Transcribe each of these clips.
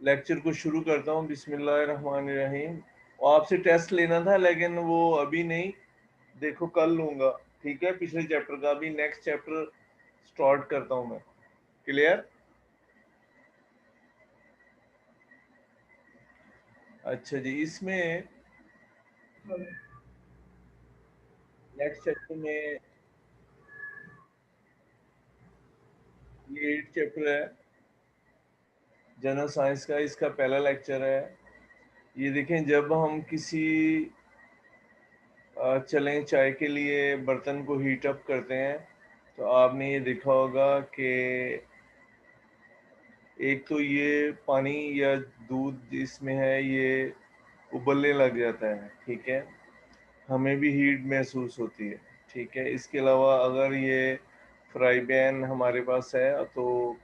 Lecture को शुरू करता हूँ। बिस्मिल्लाहिर्रहमानिर्रहीम। और आपसे टेस्ट लेना था लेकिन वो अभी नहीं, देखो कल लूंगा। ठीक है, पिछले चैप्टर का भी नेक्स्ट चैप्टर स्टार्ट करता हूँ मैं। क्लियर? अच्छा जी, इसमें नेक्स्ट चैप्टर में ये 8 चैप्टर है जनरल साइंस का, इसका पहला लेक्चर है। ये देखें, जब हम किसी चलें चाय के लिए बर्तन को हीट अप करते हैं तो आपने ये देखा होगा कि एक तो ये पानी या दूध जिसमें है ये उबलने लग जाता है। ठीक है, हमें भी हीट महसूस होती है। ठीक है, इसके अलावा अगर ये फ्राई पैन हमारे पास है तो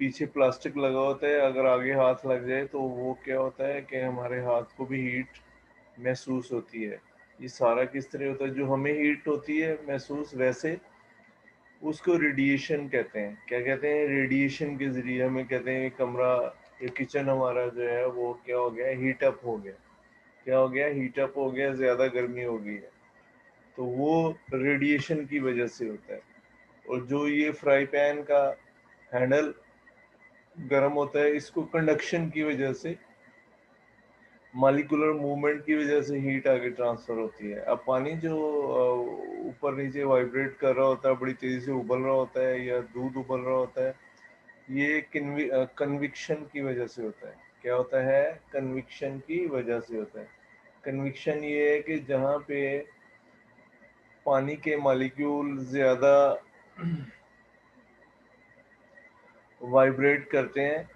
पीछे प्लास्टिक लगा होता है, अगर आगे हाथ लग जाए तो वो क्या होता है कि हमारे हाथ को भी हीट महसूस होती है। ये सारा किस तरह होता है, जो हमें हीट होती है महसूस, वैसे उसको रेडिएशन कहते हैं। क्या कहते हैं? रेडिएशन के जरिए हमें कहते हैं कमरा या किचन हमारा जो है वो क्या हो गया, हीट अप हो गया। क्या हो गया? हीट अप हो गया, ज़्यादा गर्मी हो गई है। तो वो रेडिएशन की वजह से होता है। और जो ये फ्राई पैन का हैंडल गर्म होता है, इसको कंडक्शन की वजह से, मॉलिक्यूलर मूवमेंट की वजह से हीट आगे ट्रांसफर होती है। अब पानी जो ऊपर नीचे वाइब्रेट कर रहा होता है, बड़ी तेजी से उबल रहा होता है या दूध उबल रहा होता है, ये कन्विक्शन की वजह से होता है। क्या होता है? कन्विक्शन की वजह से होता है। कन्विक्शन ये है कि जहाँ पे पानी के मॉलिक्यूल ज़्यादा वाइब्रेट करते हैं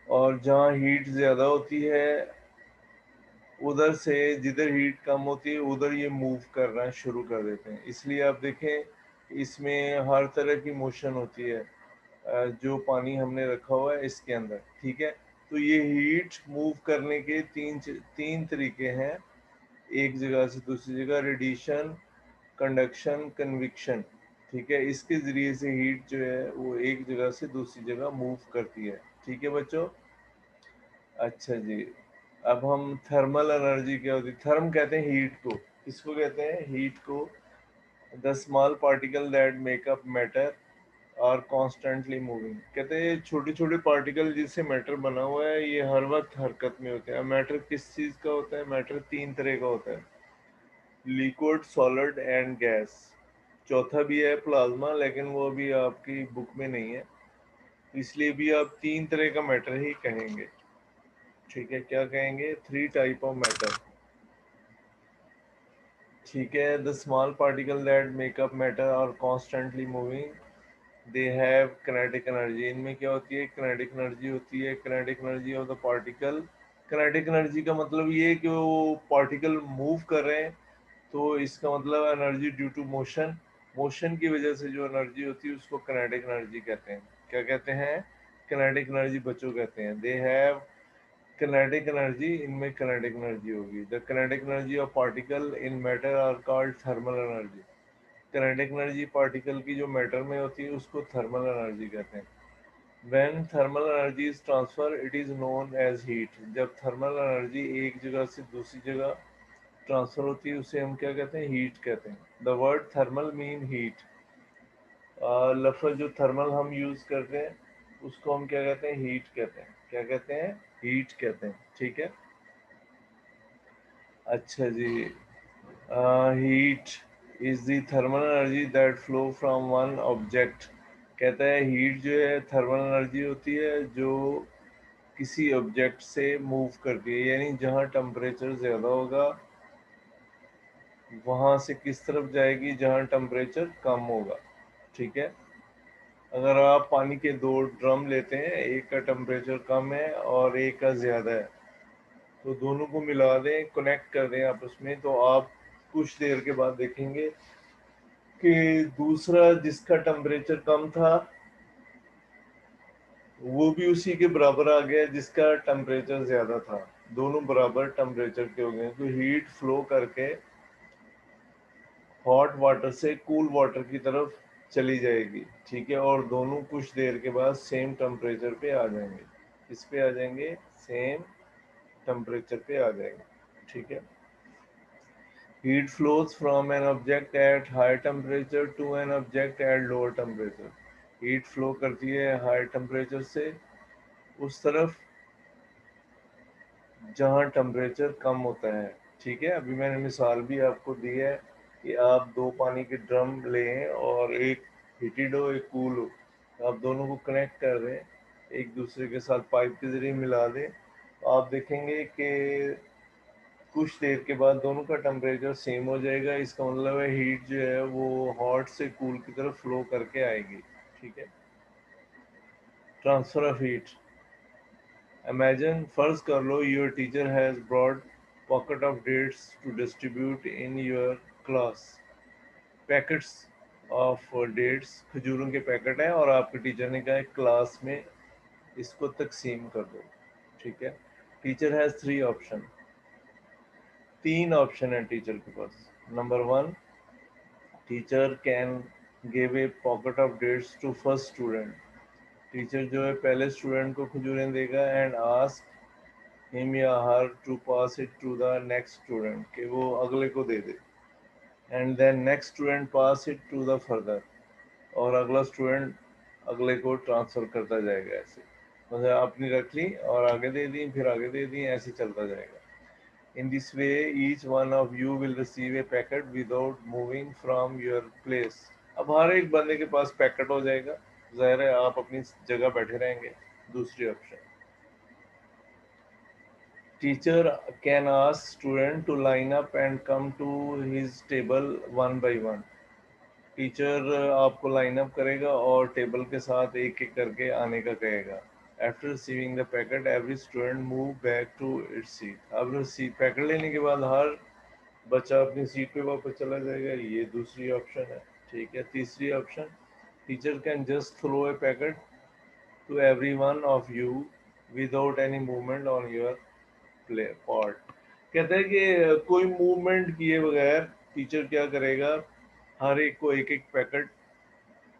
और जहाँ हीट ज़्यादा होती है उधर से, जिधर हीट कम होती है उधर ये मूव करना शुरू कर देते हैं। इसलिए आप देखें इसमें हर तरह की मोशन होती है जो पानी हमने रखा हुआ है इसके अंदर। ठीक है, तो ये हीट मूव करने के तीन तरीके हैं, एक जगह से दूसरी जगह: रेडिएशन, कंडक्शन, कन्विक्शन। ठीक है, इसके ज़रिए से हीट जो है वो एक जगह से दूसरी जगह मूव करती है। ठीक है बच्चों? अच्छा जी, अब हम थर्मल एनर्जी क्या होती है, थर्म कहते हैं हीट को। किसको कहते हैं? हीट को। The small particle that make up matter are constantly moving. कहते हैं छोटे छोटे पार्टिकल जिससे मैटर बना हुआ है ये हर वक्त हरकत में होते हैं। मैटर किस चीज़ का होता है? मैटर तीन तरह का होता है: लिक्विड, सॉलिड एंड गैस। चौथा भी है प्लाज्मा, लेकिन वो अभी आपकी बुक में नहीं है, इसलिए भी आप तीन तरह का मैटर ही कहेंगे। ठीक है, क्या कहेंगे? Three type of matter. ठीक है, the small particle that make up matter are constantly moving, they have kinetic energy. इनमें क्या होती है? किनेटिक एनर्जी होती है। Kinetic energy of the particle, kinetic energy का मतलब ये है कि वो पार्टिकल मूव कर रहे हैं, तो इसका मतलब energy due to motion. Motion की वजह से जो एनर्जी होती है उसको किनेटिक एनर्जी कहते हैं। क्या कहते हैं? किनेटिक एनर्जी बच्चों कहते हैं। दे हैव किनेटिक एनर्जी, इनमें किनेटिक एनर्जी होगी। The kinetic energy of particle in matter are called thermal energy. Kinetic energy particle की जो मैटर में होती है उसको थर्मल एनर्जी कहते हैं। When thermal energy is transfer it is known as heat. जब थर्मल एनर्जी एक जगह से दूसरी जगह ट्रांसफर होती है उसे हम क्या कहते हैं? हीट कहते हैं। The word thermal mean heat. लफ्ज़ जो थर्मल हम यूज़ करते हैं उसको हम क्या कहते हैं? हीट कहते हैं। क्या कहते हैं? हीट कहते हैं। ठीक है, अच्छा जी। Heat is the thermal energy that flow from one object. कहता है हीट जो है थर्मल एनर्जी होती है जो किसी ऑब्जेक्ट से मूव करती है, यानी जहाँ टेम्परेचर ज़्यादा होगा वहाँ से किस तरफ जाएगी? जहाँ टेम्परेचर कम होगा। ठीक है, अगर आप पानी के दो ड्रम लेते हैं, एक का टेम्परेचर कम है और एक का ज़्यादा है, तो दोनों को मिला दें, कनेक्ट कर दें आपस में, तो आप कुछ देर के बाद देखेंगे कि दूसरा जिसका टेम्परेचर कम था वो भी उसी के बराबर आ गया जिसका टेम्परेचर ज़्यादा था। दोनों बराबर टेम्परेचर के हो गए, तो हीट फ्लो करके हॉट वाटर से कूल वाटर की तरफ चली जाएगी। ठीक है, और दोनों कुछ देर के बाद सेम टेम्परेचर पे आ जाएंगे। इस पे आ जाएंगे, सेम टेम्परेचर पे आ जाएंगे, ठीक है। Heat flows from an object at high temperature to an object at lower temperature. Heat flow करती है हाई टेम्परेचर से उस तरफ जहाँ टेम्परेचर कम होता है, ठीक है। अभी मैंने मिसाल भी आपको दी है कि आप दो पानी के ड्रम लें और एक हीटेड हो एक कूल हो, आप दोनों को कनेक्ट कर दें एक दूसरे के साथ पाइप के जरिए मिला दें, तो आप देखेंगे कि कुछ देर के बाद दोनों का टेम्परेचर सेम हो जाएगा। इसका मतलब है हीट जो है वो हॉट से कूल की तरफ फ्लो करके आएगी, ठीक है। ट्रांसफर ऑफ हीट, इमेजिन, फर्ज कर लो your teacher has brought pocket of dates to distribute in your class. Packets of dates, खजूरों के पैकेट हैं और आपके टीचर ने कहा है क्लास में इसको तकसीम कर दो, ठीक है। टीचर हैज थ्री ऑप्शन, तीन ऑप्शन है टीचर के पास। Number one, teacher can give a pocket of dates to first student. Teacher जो है पहले स्टूडेंट को खजूरें देगा एंड आस्क him या her to pass it to the next student, कि वो अगले को दे दे, and then next student pass it to the further, और अगला स्टूडेंट अगले को ट्रांसफर करता जाएगा। ऐसे मतलब आपने रख ली और आगे दे दी फिर आगे दे दी, ऐसे चलता जाएगा। इन this way each one of you will receive A packet without moving from your place. अब हर एक बंदे के पास पैकेट हो जाएगा, जाहिर है आप अपनी जगह बैठे रहेंगे। दूसरी option, teacher can ask student to line up and come to his table one by one। Teacher आपको लाइन अप करेगा और टेबल के साथ एक एक करके आने का कहेगा। After receiving the packet every student move back to its seat. अब सीट पैकेट लेने के बाद हर बच्चा अपनी सीट पे वापस चला जाएगा। ये दूसरी ऑप्शन है, ठीक है। तीसरी option, teacher can just throw a packet to every one of you without any movement on your play part. कहते हैं कि कोई मूवमेंट किए बगैर टीचर क्या करेगा, हर एक को एक एक पैकेट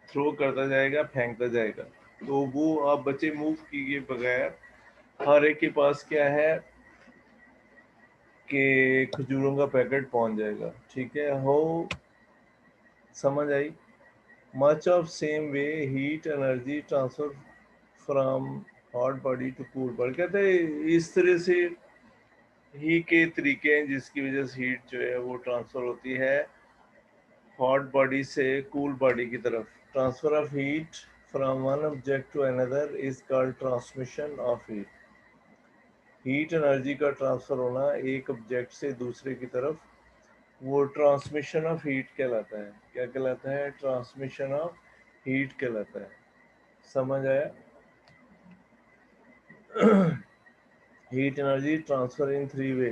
थ्रो करता जाएगा, फेंकता जाएगा। तो वो आप बच्चे मूव किए बगैर हर एक के पास क्या है कि खजूरों का पैकेट पहुंच जाएगा, ठीक है। हो समझ आई? Much of same way heat energy transfer from hot body to cool body. कहते हैं इस तरह से ही के तरीके हैं जिसकी वजह से हीट जो है वो ट्रांसफर होती है हॉट बॉडी से कूल बॉडी की तरफ। Transfer of heat from one object to another is called transmission of heat. Heat energy का ट्रांसफर होना एक ऑब्जेक्ट से दूसरे की तरफ, वो ट्रांसमिशन ऑफ हीट कहलाता है। क्या कहलाता है? ट्रांसमिशन ऑफ हीट कहलाता है। समझ आया? Heat energy transfer in three way.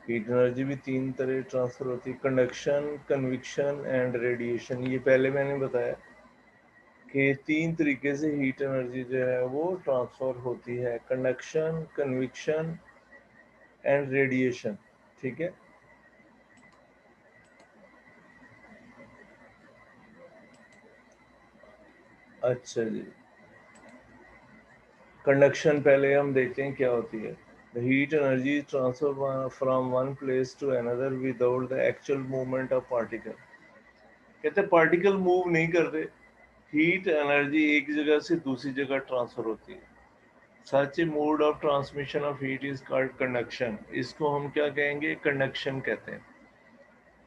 Heat energy भी तीन तरह ट्रांसफर होती है, कंडक्शन, कन्विक्शन एंड रेडिएशन। ये पहले मैंने बताया कि तीन तरीके से हीट एनर्जी जो है वो ट्रांसफर होती है, कंडक्शन, कन्विक्शन एंड रेडिएशन, ठीक है। अच्छा जी, कंडक्शन पहले हम देखते हैं क्या होती है। The heat energy transfer from one place to another without the actual movement of particle. कहते हैं पार्टिकल मूव नहीं करते, हीट एनर्जी एक जगह से दूसरी जगह ट्रांसफर होती है। Such a mode of transmission of heat is called conduction. इसको हम क्या कहेंगे? कंडक्शन कहते हैं।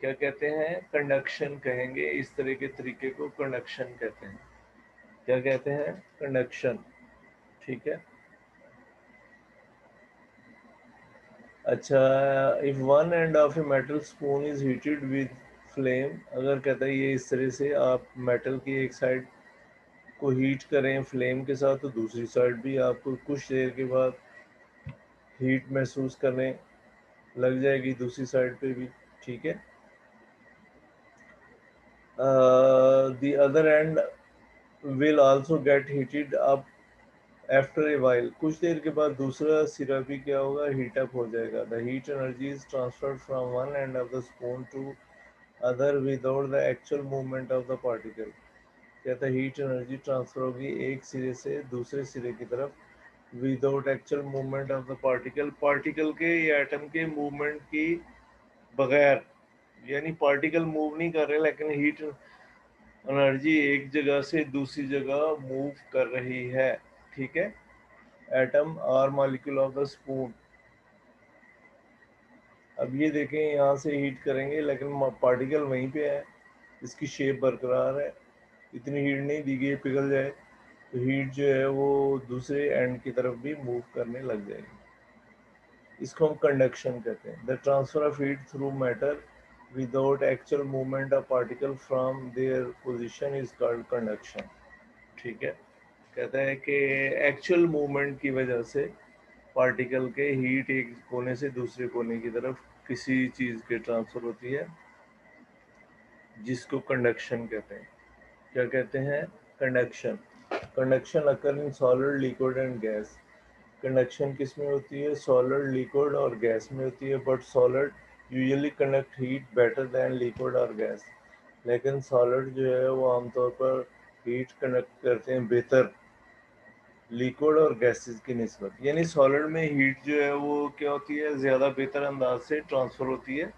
क्या कहते हैं? कंडक्शन कहेंगे। इस तरह के तरीके को कंडक्शन कहते हैं। क्या कहते हैं? कंडक्शन, ठीक है। अच्छा, if one end of a metal spoon is heated with flame, अगर कहता है ये इस तरह से आप मेटल की एक साइड को हीट करें फ्लेम के साथ तो दूसरी साइड भी आपको कुछ देर के बाद हीट महसूस करने लग जाएगी दूसरी साइड पे भी, ठीक है। The other and will also get heated up after a while. कुछ देर के बाद दूसरा सिरा भी क्या होगा? हीट अप हो जाएगा। The heat energy is transferred from one end of the spoon to other without the actual movement of the particle. कहता है हीट एनर्जी ट्रांसफर होगी एक सिरे से दूसरे सिरे की तरफ without actual movement of the particle, particle के या एटम के मूवमेंट की बगैर, यानी पार्टिकल मूव नहीं कर रहे लेकिन हीट एनर्जी एक जगह से दूसरी जगह मूव कर रही है। ठीक है, atom or molecule of the spoon. अब ये देखें, यहाँ से हीट करेंगे लेकिन पार्टिकल वहीं पे है, इसकी शेप बरकरार है, इतनी हीट नहीं दी गई पिघल जाए, तो हीट जो है वो दूसरे एंड की तरफ भी मूव करने लग जाएगी। इसको हम कंडक्शन कहते हैं। The transfer of heat through matter without actual movement of particle from their position is called conduction. ठीक है, कहता है कि एक्चुअल मूवमेंट की वजह से पार्टिकल के हीट एक कोने से दूसरे कोने की तरफ किसी चीज़ के ट्रांसफर होती है, जिसको कंडक्शन कहते हैं। क्या कहते हैं? Conduction. Conduction occur in solid, liquid and gas. Conduction किस में होती है? सॉलिड, लिक्विड और गैस में होती है। But solid usually conduct heat better than liquid और गैस। लेकिन सॉलिड जो है वो आमतौर पर हीट कंडक्ट करते हैं बेहतर लिक्विड और गैसेस की निस्बत। यानी सॉलिड में हीट जो है वो क्या होती है, ज़्यादा बेहतर अंदाज से ट्रांसफ़र होती है।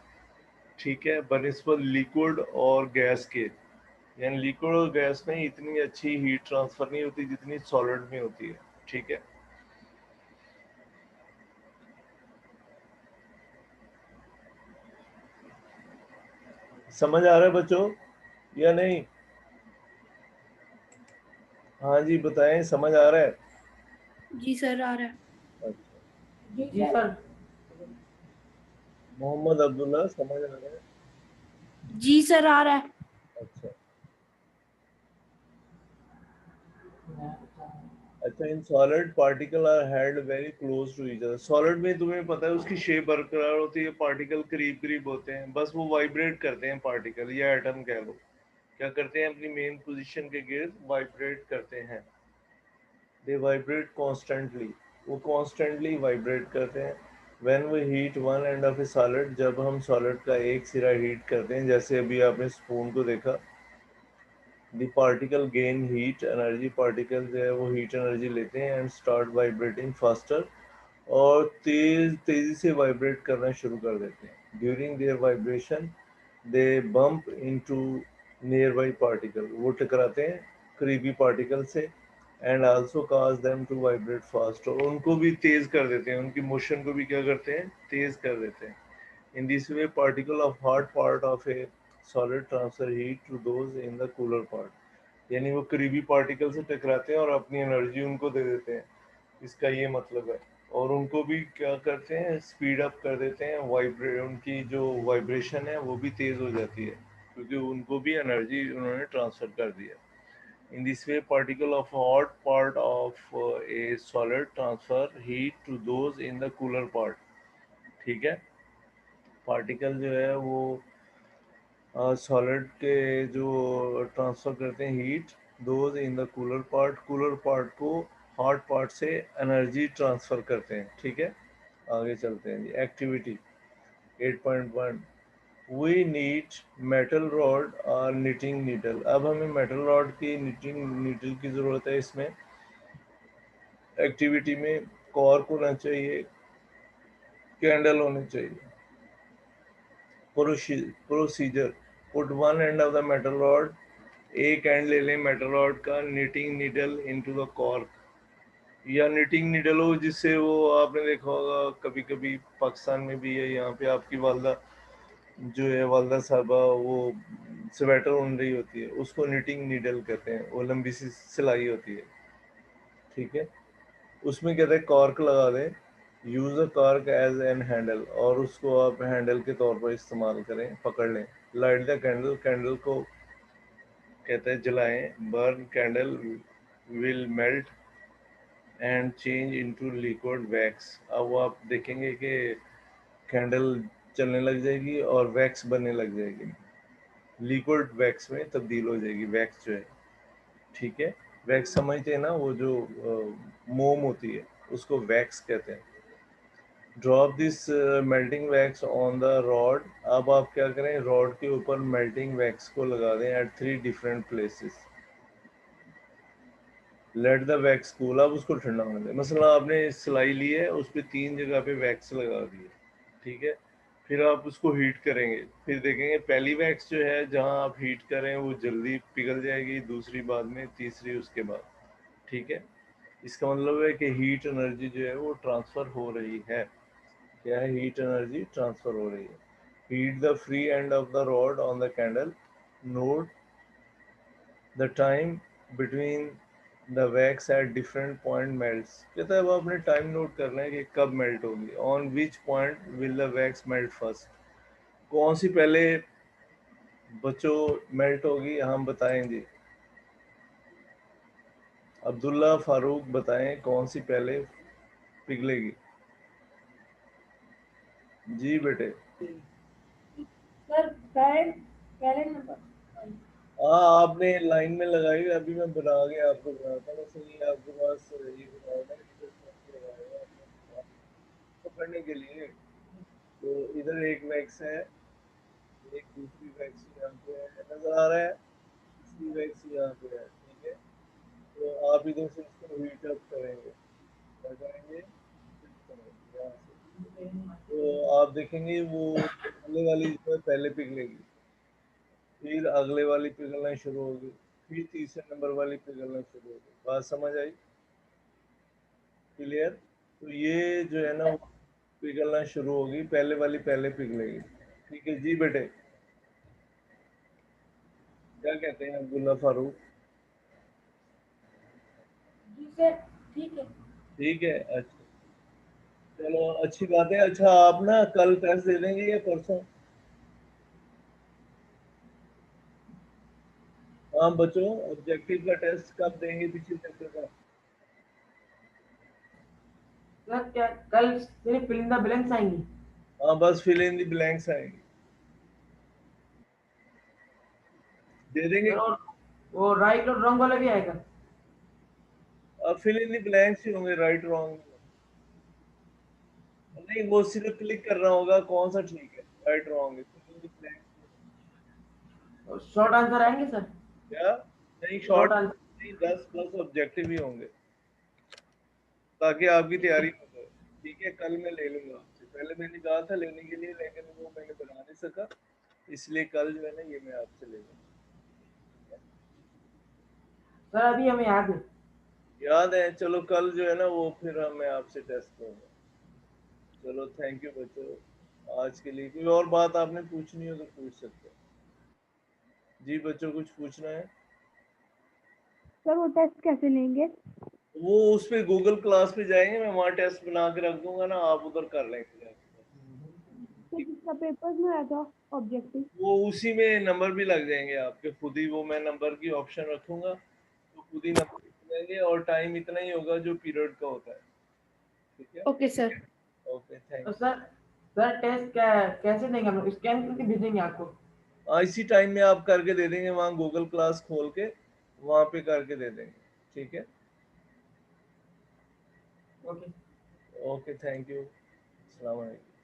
ठीक है, बनिस्बत लिक्विड और गैस के, यानी लिक्विड और गैस में इतनी अच्छी हीट ट्रांसफ़र नहीं होती जितनी सॉलिड में होती है। ठीक है, समझ आ रहा है बच्चों या नहीं? हाँ जी बताएं, समझ आ रहा है? जी सर आ रहा है। अच्छा, जी सर। मोहम्मद अब्दुल्ला समझ आ रहा है? जी सर आ रहा है। अच्छा अच्छा, in solid particle are held very close to each other. Solid में तुम्हें पता है उसकी शेप बरकरार होती है, पार्टिकल करीब करीब होते हैं, बस वो वाइब्रेट करते हैं, पार्टिकल या एटम कह लो, क्या करते हैं, अपनी मेन पोजीशन के गिर्द वाइब्रेट करते हैं। दे वाइब्रेट कॉन्स्टेंटली, वो कॉन्स्टेंटली वाइब्रेट करते हैं। When we heat one end of a solid, जब हम सॉलिड का एक सिरा हीट करते हैं, जैसे अभी आपने स्पून को देखा, the particle gain heat energy, particle जो है वो हीट एनर्जी लेते हैं एंड स्टार्ट वाइब्रेटिंग फास्टर, और तेजी से वाइब्रेट करना शुरू कर देते हैं। During their vibration they bump into nearby particle, वो टकराते हैं करीबी पार्टिकल से, and also cause them to vibrate fast, और उनको भी तेज कर देते हैं, उनकी मोशन को भी क्या करते हैं, तेज कर देते हैं। In this way particle of hot part of a solid transfer heat to those in the cooler part, यानी वो करीबी पार्टिकल से टकराते हैं और अपनी एनर्जी उनको दे देते हैं, इसका ये मतलब है। और उनको भी क्या करते हैं, स्पीड अप कर देते हैं, वाइब्रेट, उनकी जो वाइब्रेशन है वो भी तेज़ हो जाती है, क्योंकि उनको भी एनर्जी उन्होंने ट्रांसफ़र कर दिया। In this way particle of hot part of a solid transfer heat to those in the cooler part. ठीक है, पार्टिकल जो है वो सॉलिड के जो ट्रांसफ़र करते हैं heat, those in the cooler part, cooler part को हॉट पार्ट से एनर्जी ट्रांसफ़र करते हैं। ठीक है, आगे चलते हैं जी। Activity 8.1, we need metal rod और निटिंग नीडल। अब हमें मेटल रॉड की निटिंग नीडल की ज़रूरत है। इसमें एक्टिविटी में कॉर्क होना चाहिए, कैंडल होने चाहिए। Procedure, put one end of the metal rod, एक एंड ले लें मेटल रॉड का, knitting needle into the cork, या निटिंग नीडल हो जिससे वो आपने देखा होगा कभी कभी पाकिस्तान में भी है, यहाँ पे आपकी वालदा जो है, वालदा साहबा, वो स्वेटर उन रही होती है, उसको निटिंग नीडल कहते हैं, वो लंबी सी सिलाई होती है। ठीक है, उसमें कहते हैं कॉर्क लगा दें, use a cork as an handle, और उसको आप हैंडल के तौर पर इस्तेमाल करें, पकड़ लें। लाइट द कैंडल, कैंडल को कहते हैं जलाएं। Burn candle will melt and change into liquid wax. अब वो आप देखेंगे कि कैंडल चलने लग जाएगी और वैक्स बनने लग जाएगी, लिक्विड वैक्स में तब्दील हो जाएगी, वैक्स जो है। ठीक है, वैक्स समझते हैं ना, वो जो मोम होती है उसको वैक्स कहते हैं। Drop this melting wax on the rod. अब आप क्या करें, रॉड के ऊपर मेल्टिंग वैक्स को लगा दें at 3 different places. Let the wax cool, आप उसको ठंडा होने दें। मसला आपने सिलाई ली है, उस पर 3 जगह पे वैक्स लगा दी है, ठीक है। फिर आप उसको हीट करेंगे, फिर देखेंगे पहली वैक्स जो है जहां आप हीट करें वो जल्दी पिघल जाएगी, दूसरी बाद में, तीसरी उसके बाद, ठीक है। इसका मतलब है कि हीट एनर्जी जो है वो ट्रांसफर हो रही है। क्या है? हीट एनर्जी ट्रांसफर हो रही है। Heat the free and of the rod on the candle, note the time between the wax at different point melts. कहता है वो आपने टाइम नोट करना है कि कब मेल्ट होगी। On which point will the wax melt first, कौन सी पहले बच्चों मेल्ट होगी, हम बताएंगे। अब्दुल्ला फारूक बताएं कौन सी पहले पिघलेगी। जी बेटे। सर पहले पहले नंबर। हाँ आपने लाइन में लगाई, अभी मैं बना के आपको बनाता हूँ। सही है, आपके पास ये बनाना है पकड़ने के लिए। तो इधर एक वैक्स है, एक दूसरी वैक्स यहाँ पे है, नजर आ रहा है। तीसरी वैक्स यहाँ पे है, ठीक है। तो आप इधर से इसको हीट अप करेंगे, क्या करेंगे, यहाँ से। तो आप देखेंगे वो अगले वाली जो है पहले पिघलेगी, फिर अगले वाली पिघलना शुरू होगी, फिर तीसरे नंबर वाली पिघलना शुरू होगी। बात समझ आई? क्लियर? तो ये जो है ना वो पिघलना शुरू होगी, पहले वाली पहले पिघलेगी, ठीक है जी बेटे। क्या कहते हैं अब्दुल्ला फारूक? जी सर ठीक है। ठीक है, अच्छा, चलो अच्छी बात है। अच्छा आप ना कल टेस्ट दे देंगे या परसों? हाँ बच्चों, ऑब्जेक्टिव का टेस्ट कब देंगे पिछले चैप्टर का? सर क्या कल सिर्फ फिल इन द ब्लैंक्स आएंगी? हाँ बस फिल इन द ब्लैंक्स आएंगे, दे देंगे। सर और वो राइट और रॉन्ग वाला भी आएगा? अब फिल इन द ब्लैंक्स ही होंगे, राइट रॉन्ग नहीं। वो सिर्फ क्लिक करना होगा कौन सा ठीक है, राइट रॉन्ग है, fill in the blanks. Short answer आएंगे सर? क्या? नहीं शॉर्ट शॉर्ट आंसर। नहीं, 10 प्लस ऑब्जेक्टिव ही होंगे, ताकि आपकी तैयारी हो जाए। ठीक है, कल मैं ले लूंगा आपसे, पहले मैंने कहा था लेने के लिए लेकिन वो मैंने बना नहीं सका, इसलिए कल जो है ना ये मैं आपसे ले लूंगा। सर अभी हमें याद है। याद है, चलो कल जो है ना वो फिर मैं आपसे टेस्ट करूंगा। चलो थैंक यू बच्चों, आज के लिए कोई और बात आपने पूछनी हो तो पूछ सकते हैं। जी बच्चों कुछ पूछना है? सर वो टेस्ट कैसे लेंगे? वो उस पे गूगल क्लास पे जाएंगे, मैं वहाँ टेस्ट बना के रख दूंगा ना, आप उधर कर लेंगे। तो जिसका पेपर्स में आया था ऑब्जेक्टिव। वो उसी में नंबर भी लग जाएंगे आपके खुद ही, वो मैं नंबर की ऑप्शन रखूंगा तो खुद ही नंबर जाएंगे, और टाइम इतना ही होगा जो पीरियड का होता है। ठीक है, ओके सर। ओके थैंक तो यू। सर टेस्ट क्या कैसे देंगे हम लोग? स्कैन करके भेजेंगे आपको? इसी टाइम में आप करके दे देंगे, वहाँ गूगल क्लास खोल के वहाँ पे करके दे देंगे, ठीक है। ओके। ओके थैंक यू, अस्सलाम वालेकुम।